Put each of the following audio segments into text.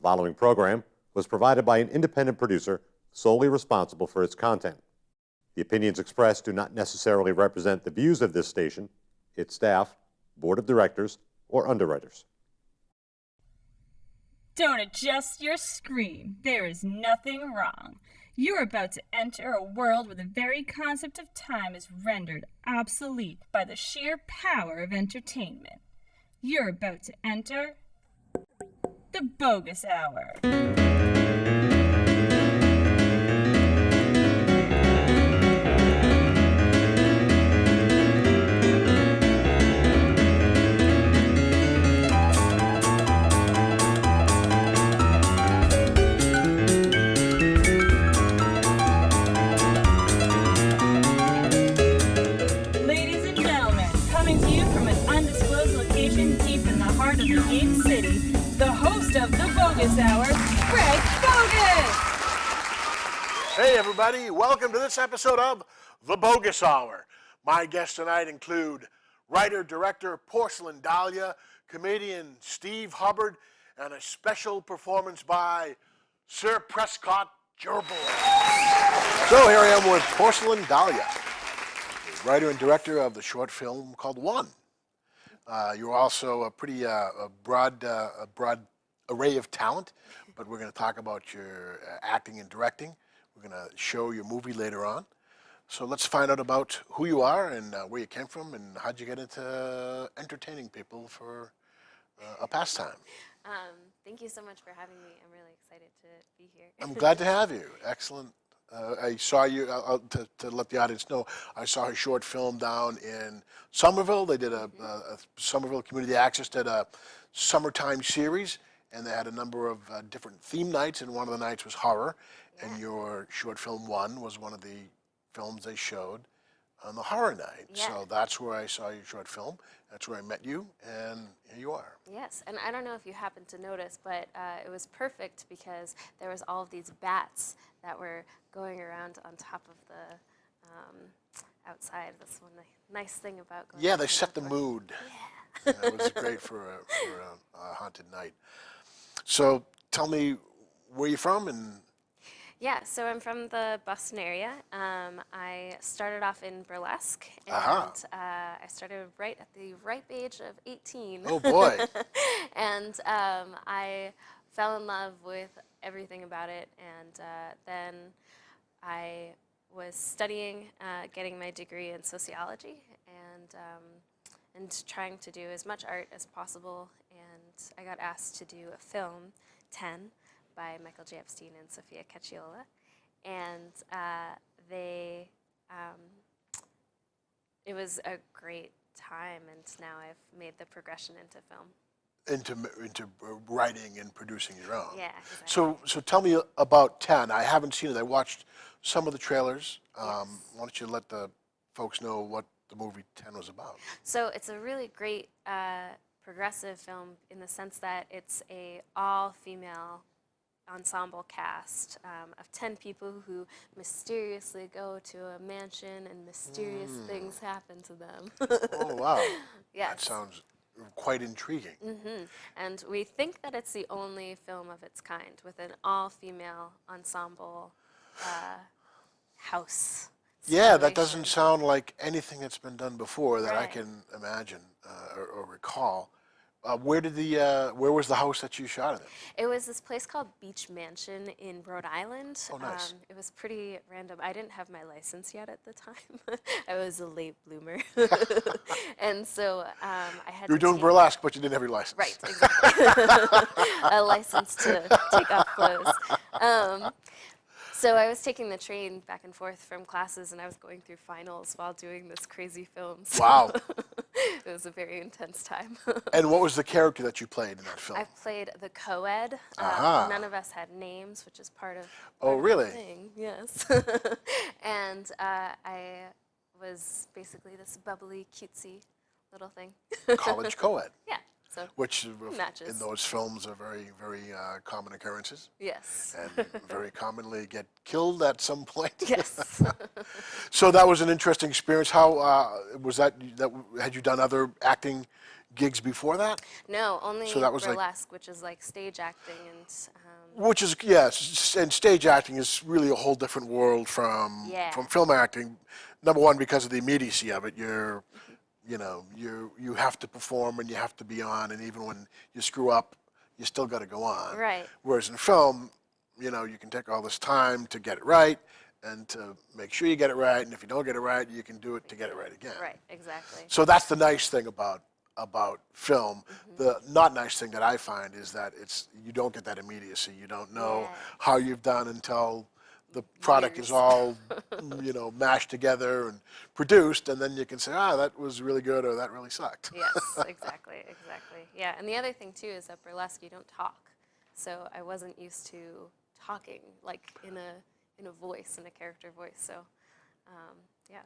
following program was provided by an independent producer solely responsible for its content. The opinions expressed do not necessarily represent the views of this station, its staff, board of directors, or underwriters. Don't adjust your screen. There is nothing wrong. You're about to enter a world where the very concept of time is rendered obsolete by the sheer power of entertainment. You're about to enter the Boggis Hour. The host of the Boggis Hour, Greg Boggis! Hey everybody, welcome to this episode of the Boggis Hour. My guests tonight include writer-director Porcelain Dalya, comedian Steve Hubbard, and a special performance by Sir Prescott Gerbil. So here I am with Porcelain Dalya, writer and director of the short film called One. You're also a pretty broad array of talent, but we're going to talk about your acting and directing. We're going to show your movie later on. So let's find out about who you are and where you came from and how'd you get into entertaining people for a pastime. Thank you so much for having me. I'm really excited to be here. I'm glad to have you. Excellent. I saw you, to let the audience know, I saw a short film down in Somerville. They did a Somerville Community Access did a summertime series, and they had a number of different theme nights, and one of the nights was horror, and your short film One was one of the films they showed on the horror night. Yeah. So that's where I saw your short film. That's where I met you, and here you are. Yes, and I don't know if you happened to notice, but it was perfect because there was all of these bats that were going around on top of the outside. That's one nice thing about going. Yeah, they set the mood. Yeah. It was great for a haunted night. So tell me where you're from and. Yeah, so I'm from the Boston area. I started off in burlesque, and I started right at the ripe age of 18. Oh boy! And I fell in love with everything about it, and then I was studying, getting my degree in sociology, and trying to do as much art as possible. And I got asked to do a film, 10. By Michael J. Epstein and Sophia Cacciola, and it was a great time, and now I've made the progression into film. Into writing and producing your own. Yeah, exactly. So tell me about 10. I haven't seen it. I watched some of the trailers. Why don't you let the folks know what the movie 10 was about? So it's a really great progressive film in the sense that it's a all-female ensemble cast of 10 people who mysteriously go to a mansion and mysterious things happen to them. Oh, wow. Yes. That sounds quite intriguing. Mm-hmm. And we think that it's the only film of its kind with an all-female ensemble house. Yeah, that doesn't sound like anything that's been done before that I Right. can imagine or recall. Where was the house that you shot it in? It was this place called Beach Mansion in Rhode Island. Oh, nice. It was pretty random. I didn't have my license yet at the time. I was a late bloomer. And so I had You were to doing take- burlesque, but you didn't have your license. Right, exactly. A license to take off clothes. So I was taking the train back and forth from classes, and I was going through finals while doing this crazy film. So Wow. it was a very intense time. And what was the character that you played in that film? I played the co-ed. None of us had names, which is part of really? the thing. Yes. And I was basically this bubbly, cutesy little thing. College co-ed. Yeah. So Which matches. in those films are very, very common occurrences. Yes. And very commonly get killed at some point. Yes. So that was an interesting experience. How was that? Had you done other acting gigs before that? No, only So that was like- burlesque, which is like stage acting and. Which is, yes, and stage acting is really a whole different world from film acting. Number one, because of the immediacy of it. You have to perform and you have to be on, and even when you screw up, you still got to go on. Right. Whereas in film, you can take all this time to get it right and to make sure you get it right, and if you don't get it right, you can do it to get it right again. Right, exactly. So that's the nice thing about film. The not nice thing that I find is that you don't get that immediacy. You don't know how you've done until the product is all mashed together and produced, and then you can say, that was really good, or that really sucked. Yes, exactly. Yeah, and the other thing too is that burlesque, you don't talk. So I wasn't used to talking like in a voice, in a character voice. So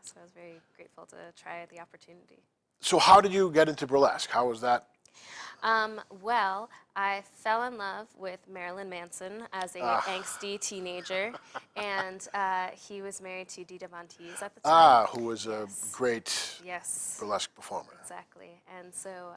so I was very grateful to try the opportunity. So how did you get into burlesque? How was that? Well, I fell in love with Marilyn Manson as a angsty teenager, and he was married to Dita Von Teese at the time. Who was a great burlesque performer. Exactly. And so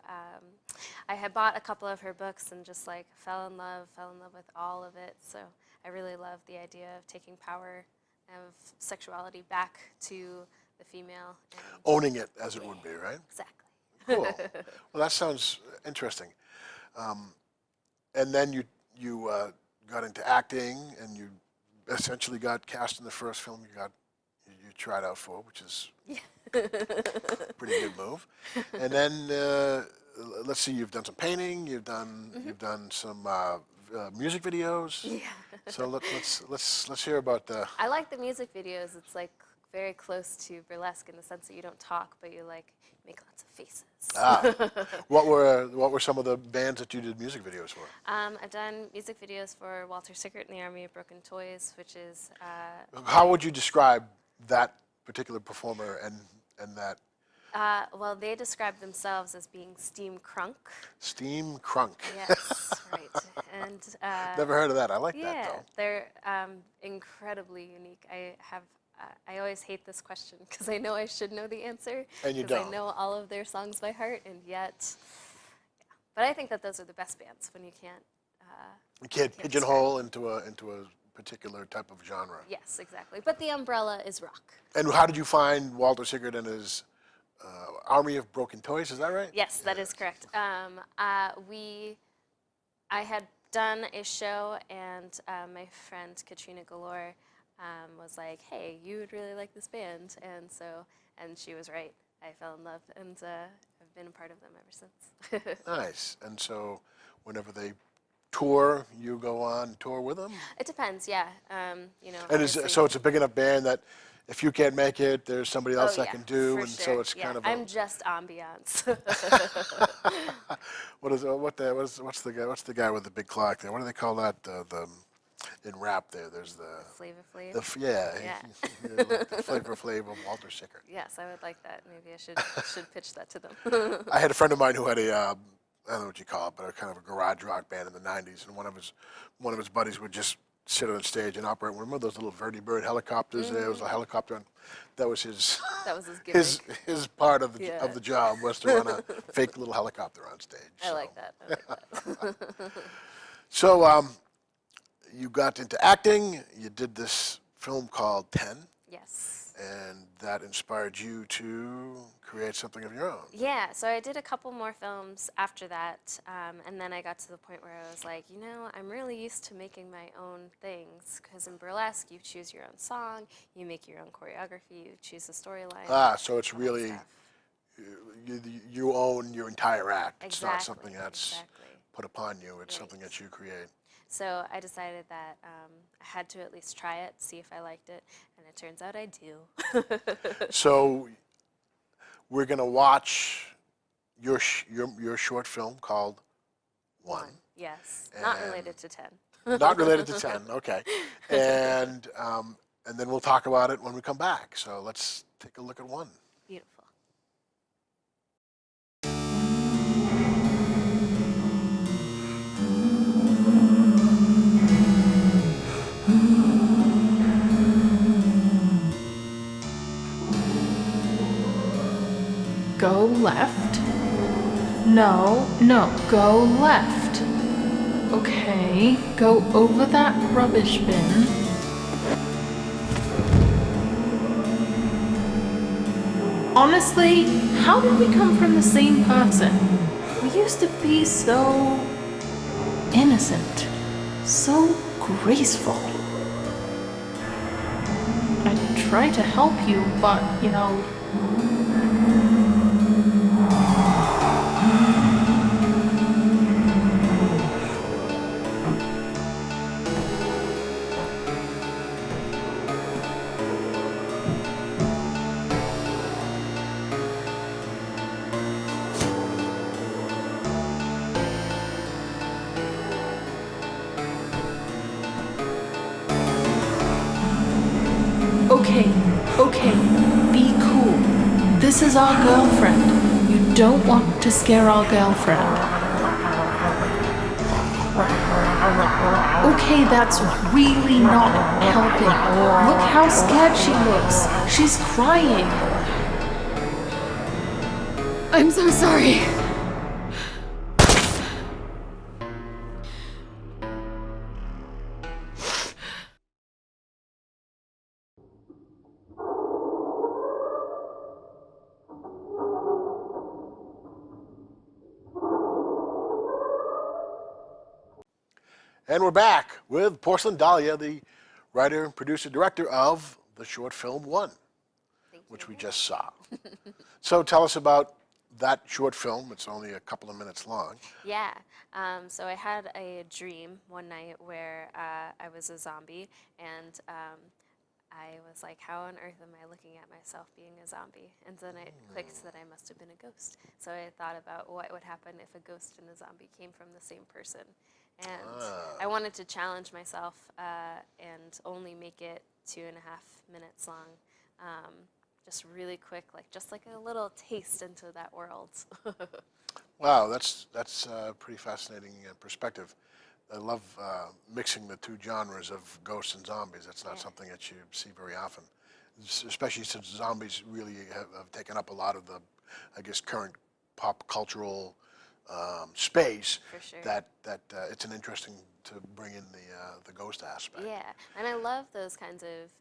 I had bought a couple of her books and just like fell in love with all of it. So I really love the idea of taking power of sexuality back to the female. And owning it, as it would be, right? Exactly. Cool. Well, that sounds interesting. And then you got into acting, and you essentially got cast in the first film you tried out for, which is a pretty good move. And then let's see, you've done some painting, you've done some music videos. Yeah. So let's hear about the. I like the music videos. It's like very close to burlesque in the sense that you don't talk, but you like make lots of faces. What were some of the bands that you did music videos for? I've done music videos for Walter Sickert and the Army of Broken Toys, which is. How would you describe that particular performer and that? Well, they describe themselves as being steam crunk. Steam crunk. Yes, right. And never heard of that. I like that though. They're incredibly unique. I always hate this question because I know I should know the answer. And you don't. Because I know all of their songs by heart, and yet, But I think that those are the best bands when you can't. You can't pigeonhole into a particular type of genre. Yes, exactly. But the umbrella is rock. And how did you find Walter Sickert and his Army of Broken Toys? Is that right? Yes, that is correct. I had done a show, and my friend Katrina Galore was like, "Hey, you would really like this band," and she was right. I fell in love, and I've been a part of them ever since. Nice. And so, whenever they tour, you go on tour with them? It depends, yeah. And so it's a big enough band that if you can't make it, there's somebody else that can do, and sure. so it's kind of. I'm just ambiance. What's the guy with the big clock there? What do they call that? In rap there's the. Flavor Flav. The Flavor Flav of Walter Sickert. Yes, I would like that. Maybe I should pitch that to them. I had a friend of mine who had I don't know what you call it, but a kind of a garage rock band in the '90s, and one of his buddies would just sit on stage and operate one of those little vertibird helicopters. There was a helicopter, and that was his. That was his gimmick. his part of the job was to run a fake little helicopter on stage. I like that. So you got into acting. You did this film called 10. Yes. And that inspired you to create something of your own. Yeah, so I did a couple more films after that, and then I got to the point where I was like, I'm really used to making my own things, because in burlesque, you choose your own song, you make your own choreography, you choose the storyline. So it's really, you own your entire act. Exactly, it's not something that's put upon you, it's something that you create. So I decided that I had to at least try it, see if I liked it, and it turns out I do. So we're going to watch your short film called One. Yes, not related to 10. Not related to 10, okay. And then we'll talk about it when we come back. So let's take a look at One. Beautiful. Go left, No, go left. Okay, go over that rubbish bin. Honestly, how did we come from the same person? We used to be so innocent, so graceful. I try to help you, but, you know... Okay, be cool. This is our girlfriend. You don't want to scare our girlfriend. Okay, that's really not helping. Look how scared she looks. She's crying. I'm so sorry. And we're back with Porcelain Dalya, the writer, producer, director of the short film One, which we just saw. So tell us about that short film. It's only a couple of minutes long. Yeah. So I had a dream one night where I was a zombie, and I was like, how on earth am I looking at myself being a zombie? And then it clicked that I must have been a ghost. So I thought about what would happen if a ghost and a zombie came from the same person. And I wanted to challenge myself and only make it 2.5 minutes long. Just really quick, just like a little taste into that world. Wow, that's a pretty fascinating perspective. I love mixing the two genres of ghosts and zombies. That's not something that you see very often, especially since zombies really have taken up a lot of the, I guess, current pop cultural space. For sure. That it's an interesting to bring in the ghost aspect. Yeah, and I love those kinds of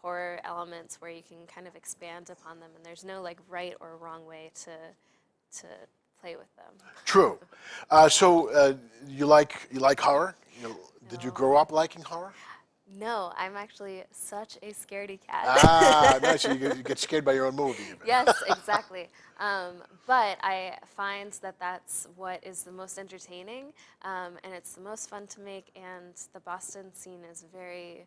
horror elements where you can kind of expand upon them, and there's no right or wrong way to play with them. True. So you like horror? Did you grow up liking horror? No, I'm actually such a scaredy cat. Ah, nice. So you get scared by your own movie. Even. Yes, exactly. But I find that that's what is the most entertaining, and it's the most fun to make, and the Boston scene is very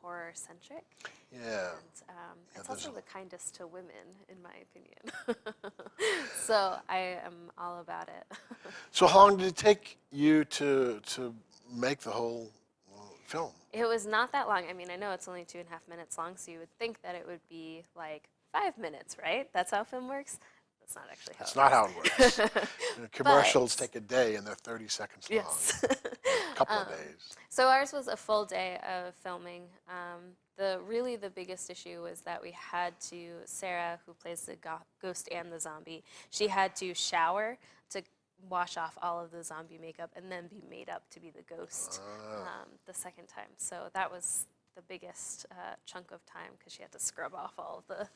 horror-centric. Yeah. And it's also the kindest to women, in my opinion. So I am all about it. So how long did it take you to make the whole film? It was not that long. I mean, I know it's only 2.5 minutes long, so you would think that it would be 5 minutes, right? That's how film works? That's not actually how That's it not works. how it works. Commercials take a day and they're 30 seconds long. Yes. A couple of days. So ours was a full day of filming. Really the biggest issue was that we had to, Sarah, who plays the ghost and the zombie, she had to shower to wash off all of the zombie makeup and then be made up to be the ghost the second time. So that was the biggest chunk of time because she had to scrub off all of the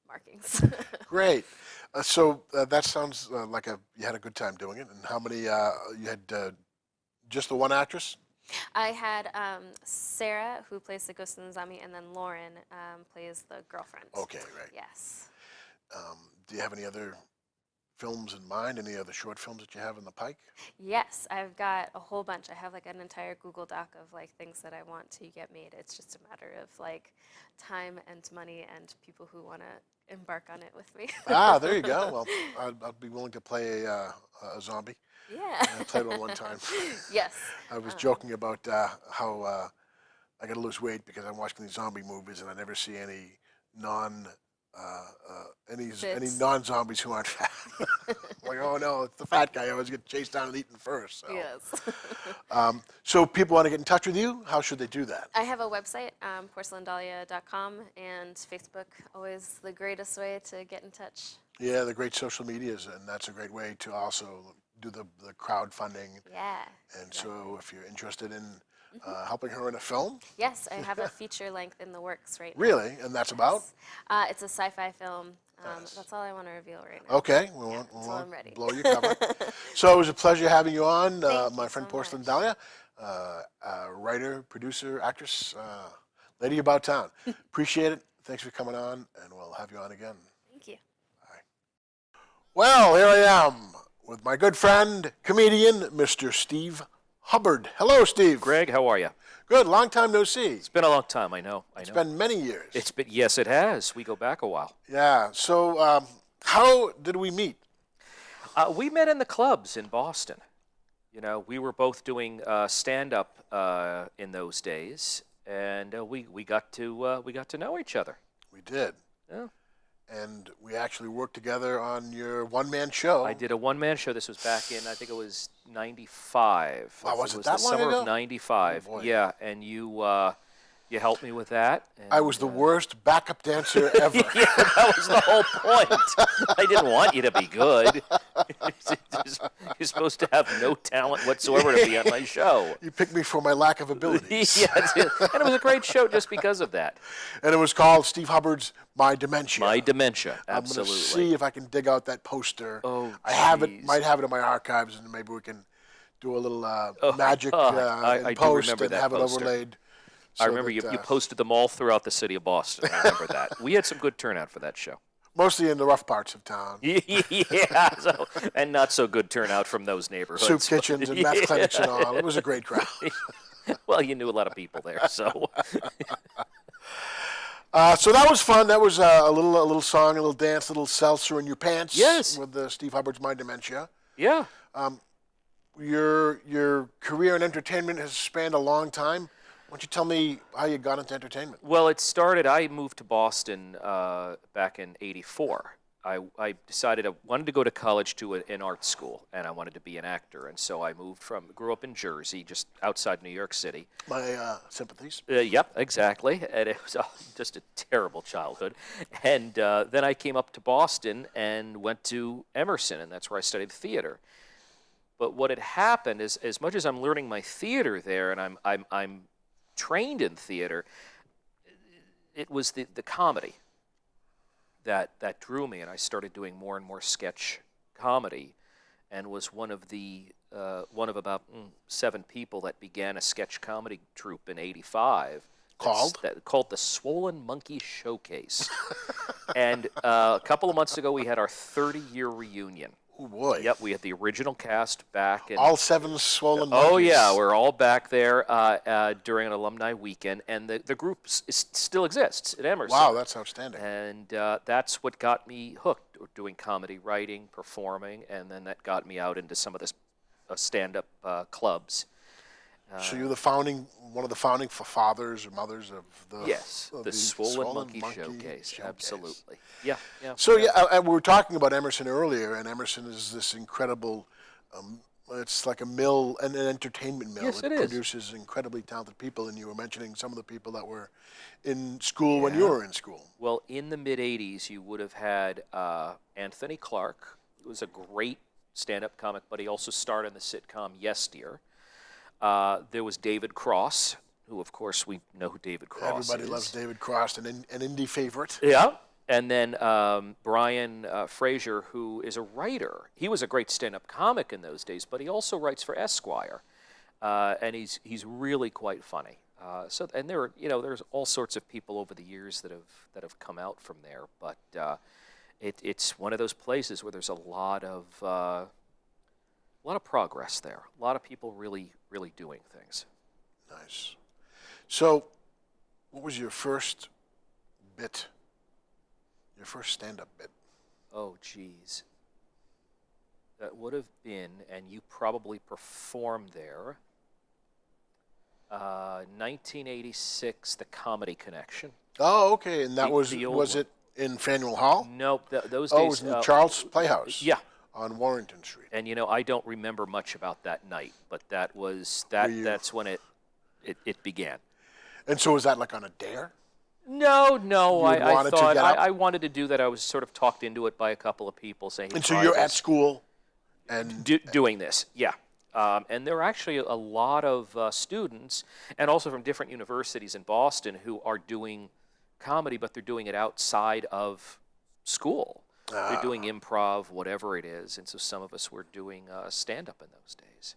markings. Great. So that sounds like you had a good time doing it. And how many, you had just the one actress? I had Sarah, who plays the ghost and the zombie, and then Lauren plays the girlfriend. Okay, right. Yes. Do you have any other films in mind? Any other short films that you have in the pike? Yes, I've got a whole bunch. I have an entire Google Doc of things that I want to get made. It's just a matter of time and money and people who want to embark on it with me. Ah, there you go. Well, I'd be willing to play a zombie. Yeah. I played one time. Yes. I was joking about how I got to lose weight because I'm watching these zombie movies and I never see any any Fits. non-zombies who aren't fat. Like, oh no, it's the fat guy. I always get chased down and eaten first. So. Yes. So people want to get in touch with you. How should they do that? I have a website, porcelaindalya.com, and Facebook, always the greatest way to get in touch. Yeah, the great social medias, and that's a great way to also do the crowdfunding. Yeah. And so if you're interested in helping her in a film, Yes, I have a feature length in the works right now. really, and that's about? It's a sci-fi film. That's all I want to reveal right now. Okay, we Yeah, won't, until I'm ready. blow your cover. So it was a pleasure having you on, Thank my you friend so Porcelain much. Dahlia, writer, producer, actress, lady about town. Appreciate it. Thanks for coming on, and we'll have you on again. Thank you. Well, here I am with my good friend, comedian, Mr. Steve Hubbard. Hello, Steve. Greg, how are you? Good. Long time no see. It's been a long time, I know. It's been many years. It's been, yes, it has. We go back a while. Yeah. So, how did we meet? We met in the clubs in Boston. You know, we were both doing stand-up in those days, and we got to know each other. We did. Yeah. And we actually worked together on your one-man show. I did a one-man show. This was back in, I think it was '95. Wow, was it it was that the long summer ago? of '95. Oh, boy. Yeah, and you helped me with that. I was the worst backup dancer ever. Yeah, that was the whole point. I didn't want you to be good. You're supposed to have no talent whatsoever to be on my show. You picked me for my lack of abilities. Yeah, and it was a great show just because of that. And it was called Steve Hubbard's My Dementia. My Dementia, I'm absolutely. going to see if I can dig out that poster. Oh, I have it, jeez. might have it in my archives, and maybe we can do a little magic I in do post remember and that have it poster. overlaid. I so remember that, you posted them all throughout the city of Boston. I remember that. We had some good turnout for that show. Mostly in the rough parts of town. Yeah, and not so good turnout from those neighborhoods. Soup kitchens and meth clinics and all. It was a great crowd. Well, you knew a lot of people there, so. So that was fun. That was a little song, a little dance, a little seltzer in your pants. Yes. With Steve Hubbard's My Dementia. Yeah. Your career in entertainment has spanned a long time. Why don't you tell me how you got into entertainment? Well, it started, I moved to Boston back in '84. I decided I wanted to go to college to an art school, and I wanted to be an actor. And so I grew up in Jersey, just outside New York City. My sympathies. Yep, exactly. And it was just a terrible childhood. And then I came up to Boston and went to Emerson, and that's where I studied theater. But what had happened is, as much as I'm learning my theater there, and I'm trained in theater, it was the comedy that drew me, and I started doing more and more sketch comedy, and was one of about 7 people that began a sketch comedy troupe in '85 called the Swollen Monkey Showcase. And a couple of months ago, we had our 30-year reunion. Oh boy. Yep, we had the original cast back. All 7 swollen monkeys. Oh yeah, we're all back there during an alumni weekend, and the group still exists at Emerson. Wow, that's outstanding. And that's what got me hooked, doing comedy, writing, performing, and then that got me out into some of the stand-up clubs. So you're one of the founding fathers or mothers of the Yes, the Swollen Monkey Showcase. Absolutely. Yeah, yeah. So we were talking about Emerson earlier, and Emerson is this incredible. It's like a mill, an entertainment mill. Yes, it is. Produces incredibly talented people, and you were mentioning some of the people that were in school when you were in school. Well, in the mid-'80s, you would have had Anthony Clark, who was a great stand-up comic, but he also starred in the sitcom Yes Dear. There was David Cross, who, of course, we know who David Cross is. Everybody loves David Cross, an indie favorite. Yeah. And then Brian Fraser, who is a writer. He was a great stand-up comic in those days, but he also writes for Esquire, and he's really quite funny. And there's all sorts of people over the years that have come out from there, but it's one of those places where there's a lot of progress there. A lot of people really doing things. Nice. So, what was your first bit? Your first stand-up bit? Oh, geez. That would have been, and you probably performed there, 1986, The Comedy Connection. Oh, okay. And that The was old was one. it in Faneuil Hall? Nope, those Oh, it days. was in the Charles Playhouse. Yeah. On Warrington Street. And I don't remember much about that night, but that's when it began. And so was that like on a dare? No, You I wanted to thought get up? I wanted to do that. I was sort of talked into it by a couple of people saying. And so you're at school and doing this, yeah. And there are actually a lot of students, and also from different universities in Boston, who are doing comedy, but they're doing it outside of school. They're doing improv, whatever it is, and so some of us were doing stand-up in those days.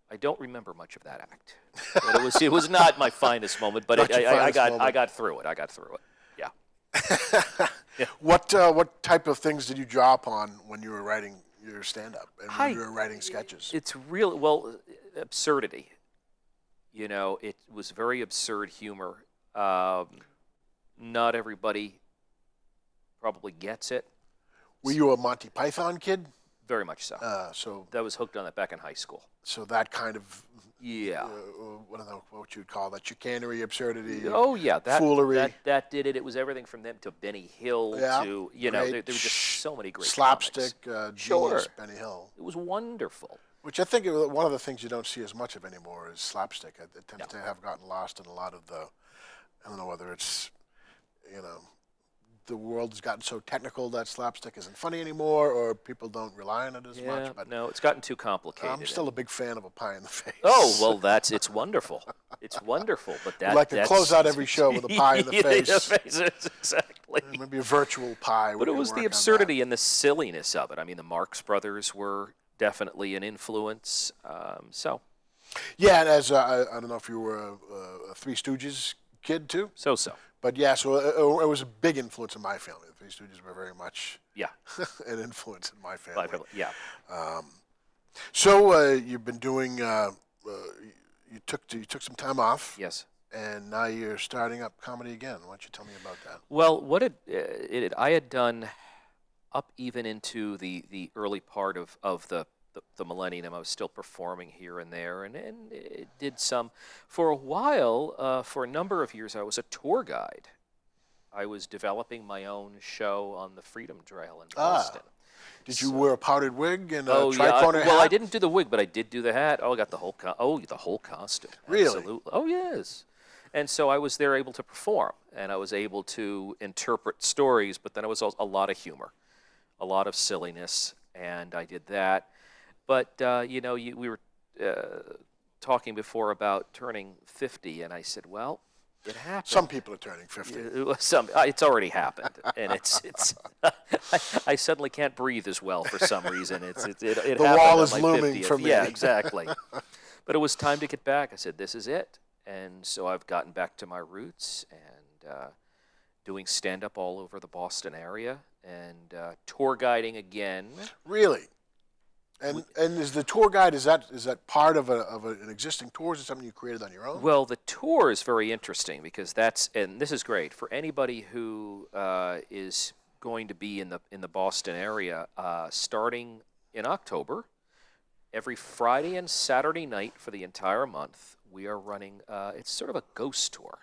I don't remember much of that act, but it was not my finest moment. But I got through it. I got through it. Yeah. Yeah. What type of things did you draw upon when you were writing your stand-up and when you were writing sketches? It's absurdity. It was very absurd humor. Not everybody probably gets it. Were you a Monty Python kid? Very much so. So that was hooked on that back in high school. So that kind of what you'd call that chicanery, absurdity. Oh yeah, foolery. That did it. It was everything from them to Benny Hill to there were just so many great slapstick, sure. Benny Hill. It was wonderful. Which I think one of the things you don't see as much of anymore is slapstick. It tends to have gotten lost in a lot of the. I don't know whether it's, the world's gotten so technical that slapstick isn't funny anymore, or people don't rely on it as much. But no, it's gotten too complicated. I'm still a big fan of a pie in the face. Oh well, it's wonderful. It's wonderful, but I'd like to close out every show with a pie in the face. Exactly. Maybe a virtual pie. But it was the absurdity and the silliness of it. I mean, the Marx Brothers were definitely an influence. Yeah, and as I don't know if you were a Three Stooges kid too. So. But yeah, so it was a big influence in my family. The Three Stooges were very much an influence in my family. Yeah. So you've been doing. You took some time off. Yes. And now you're starting up comedy again. Why don't you tell me about that? Well, I had done up even into the early part of the millennium. I was still performing here and there, and it did some. For a while, for a number of years, I was a tour guide. I was developing my own show on the Freedom Trail in Boston. Did you wear a powdered wig and a hat? tricorner hat? Well, I didn't do the wig, but I did do the hat. Oh, I got the whole costume. Really? Absolutely. Oh, yes. And so I was there able to perform, and I was able to interpret stories, but then it was a lot of humor, a lot of silliness, and I did that. But, we were talking before about turning 50, and I said, well, it happened. Some people are turning 50. It's already happened, and it's. I suddenly can't breathe as well for some reason. The wall is on my looming 50th. for me. Yeah, exactly. But it was time to get back. I said, this is it. And so I've gotten back to my roots and doing stand-up all over the Boston area and tour guiding again. Really? And is the tour guide, is that part of an existing tour? Is it something you created on your own? Well, the tour is very interesting because and this is great for anybody who is going to be in the Boston area starting in October. Every Friday and Saturday night for the entire month, we are running. It's sort of a ghost tour,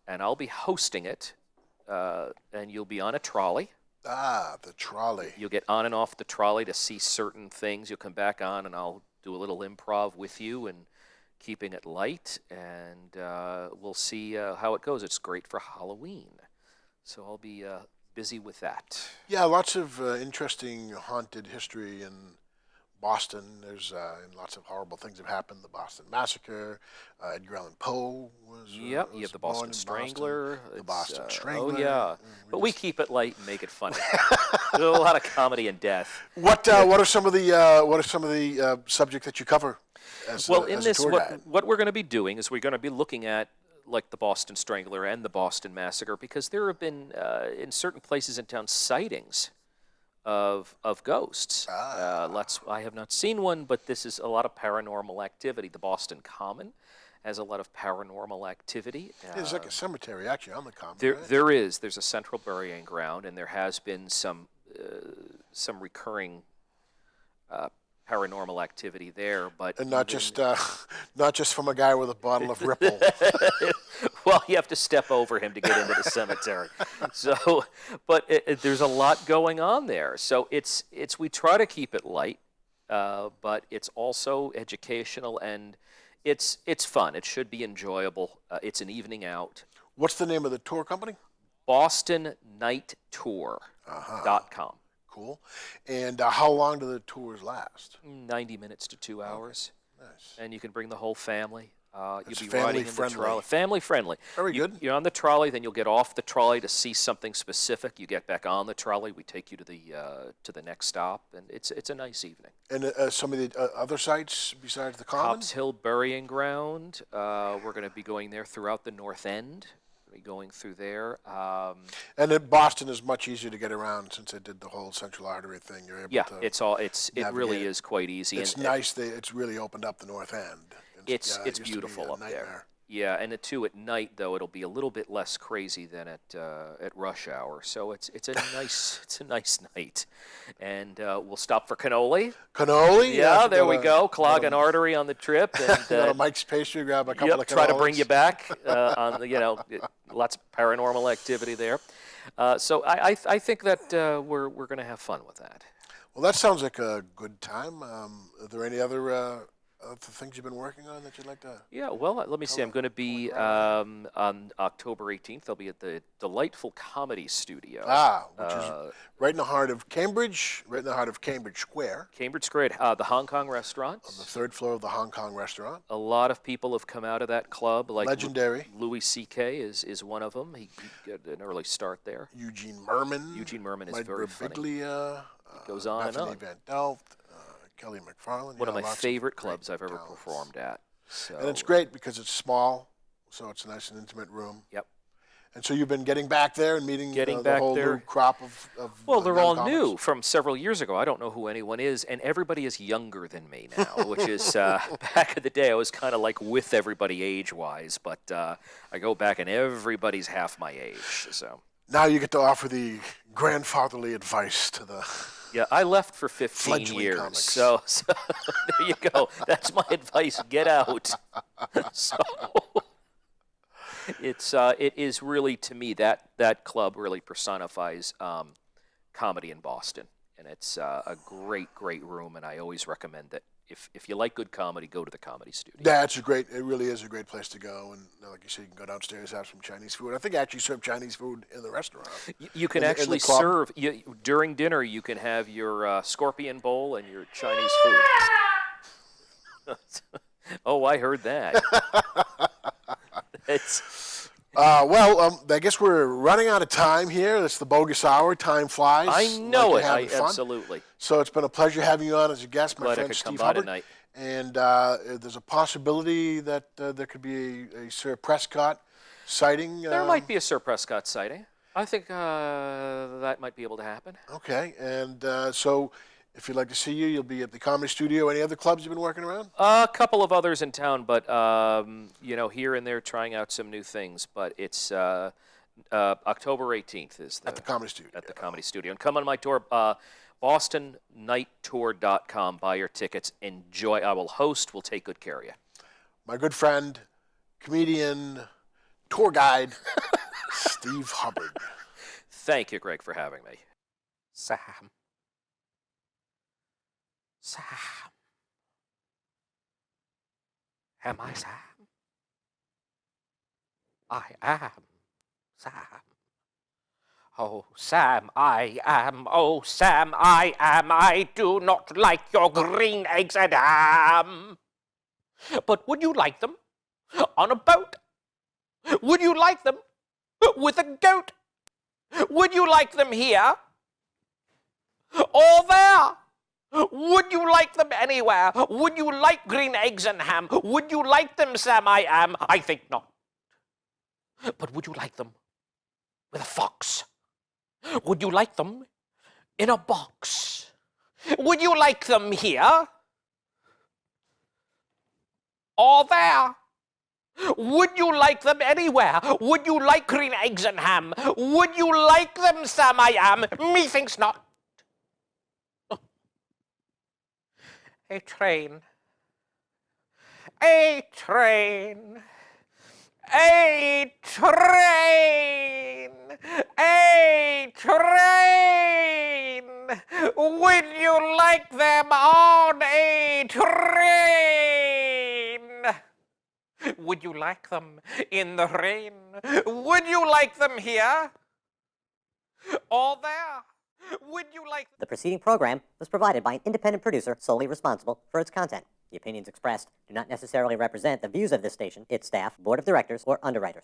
and I'll be hosting it. And you'll be on a trolley. The trolley. You'll get on and off the trolley to see certain things. You'll come back on, and I'll do a little improv with you and keeping it light, and we'll see how it goes. It's great for Halloween, so I'll be busy with that. Yeah, lots of interesting haunted history in Boston. There's lots of horrible things have happened. The Boston Massacre, Edgar Allan Poe was. Yep, you have the Boston Strangler. The Boston Strangler. Oh yeah, but we keep it light and make it funny. There's a lot of comedy and death. What are some of the subjects that you cover? As a tour guide? What we're going to be doing is we're going to be looking at like the Boston Strangler and the Boston Massacre because there have been in certain places in town sightings of ghosts. I have not seen one, but this is a lot of paranormal activity. The Boston Common has a lot of paranormal activity. There's like a cemetery actually on the Common. There is. There's a central burying ground, and there has been some recurring paranormal activity there, but and not just from a guy with a bottle of Ripple. Well, you have to step over him to get into the cemetery. So, but there's a lot going on there. So we try to keep it light, but it's also educational and it's fun. It should be enjoyable. It's an evening out. What's the name of the tour company? BostonNightTour.com. Cool. And how long do the tours last? 90 minutes to 2 hours. Okay. Nice. And you can bring the whole family. You'll It's be riding in the family-friendly. trolley. Family friendly. Very good. You're on the trolley, then you'll get off the trolley to see something specific. You get back on the trolley. We take you to the next stop, and it's a nice evening. And some of the other sites besides the Common? Copp's Hill Burying Ground. We're going to be going there throughout the North End. We'll be going through there. And in Boston is much easier to get around since they did the whole Central Artery thing. You're able Yeah, to it really navigate. is quite easy. It's and, nice. It's really opened up the North End. It's used to be beautiful a up there. nightmare. Yeah, and at night though it'll be a little bit less crazy than at rush hour. So it's a nice night, and we'll stop for cannoli. Cannoli? Yeah, there got we a- go. Clog got an a- artery on the trip, Got a and Mike's Pastry, grab a couple of try to bring cannolis. you back on lots of paranormal activity there. So I think that we're going to have fun with that. Well, that sounds like a good time. Are there any other things you've been working on that you'd like to? Yeah, well, let me see. I'm going to be on October 18th. I'll be at the Delightful Comedy Studio. Which is right in the heart of Cambridge, right in the heart of Cambridge Square, Cambridge Square, the Hong Kong restaurant. on the third floor of the Hong Kong restaurant. A lot of people have come out of that club. Like Legendary. Louis C.K. is one of them. He got an early start there. Eugene Merman. Eugene Merman is Mike very funny. Birbiglia, goes on and Bethany on. Van Delft, Kelly McFarland. One of my lots favorite great clubs I've ever talents. performed at. So, And it's great because it's small, so it's a nice and intimate room. Yep. And so you've been getting back there and meeting the back whole there. new crop of Well, they're young all comics? new from several years ago. I don't know who anyone is, and everybody is younger than me now, which is back in the day I was kind of like with everybody age-wise, but I go back and everybody's half my age. So Now you get to offer the grandfatherly advice to the... yeah, I left for 15 Fledgling years, comics. so there you go. That's my advice. Get out. So it is really, to me, that club really personifies comedy in Boston, and it's a great room, and I always recommend that if you like good comedy, go to the Comedy Studio. It really is a great place to go. And like you said, you can go downstairs, have some Chinese food. I think I actually serve Chinese food in the restaurant. You can in the actually club. serve, during dinner, you can have your scorpion bowl and your Chinese food. Oh, I heard that. I guess we're running out of time here. It's the Bogus Hour. Time flies. I know Like it. having fun. Absolutely. So it's been a pleasure having you on as a guest, my Glad I friend could come Steve by Hubbard. tonight. And there's a possibility that there could be a Sir Prescott sighting. There might be a Sir Prescott sighting. I think that might be able to happen. Okay, and so if you'd like to see you, you'll be at the Comedy Studio. Any other clubs you've been working around? A couple of others in town, but here and there trying out some new things. But it's October 18th is At the Comedy Studio. At the Comedy Studio. And come on my tour, BostonNightTour.com. Buy your tickets. Enjoy. I will host. We'll take good care of you. My good friend, comedian, tour guide, Steve Hubbard. Thank you, Greg, for having me. Sam. Am I Sam? I am Sam. Oh, Sam, I am. Oh, Sam, I am. I do not like your green eggs and ham. But would you like them on a boat? Would you like them with a goat? Would you like them here or there? Would you like them anywhere? Would you like green eggs and ham? Would you like them, Sam, I am? I think not. But would you like them with a fox? Would you like them in a box? Would you like them here or there? Would you like them anywhere? Would you like green eggs and ham? Would you like them, Sam, I am? Methinks not. A train, a train, A train! A train! Would you like them on a train? Would you like them in the rain? Would you like them here? Or there? Would you like... The preceding program was provided by an independent producer solely responsible for its content. The opinions expressed do not necessarily represent the views of this station, its staff, board of directors, or underwriters.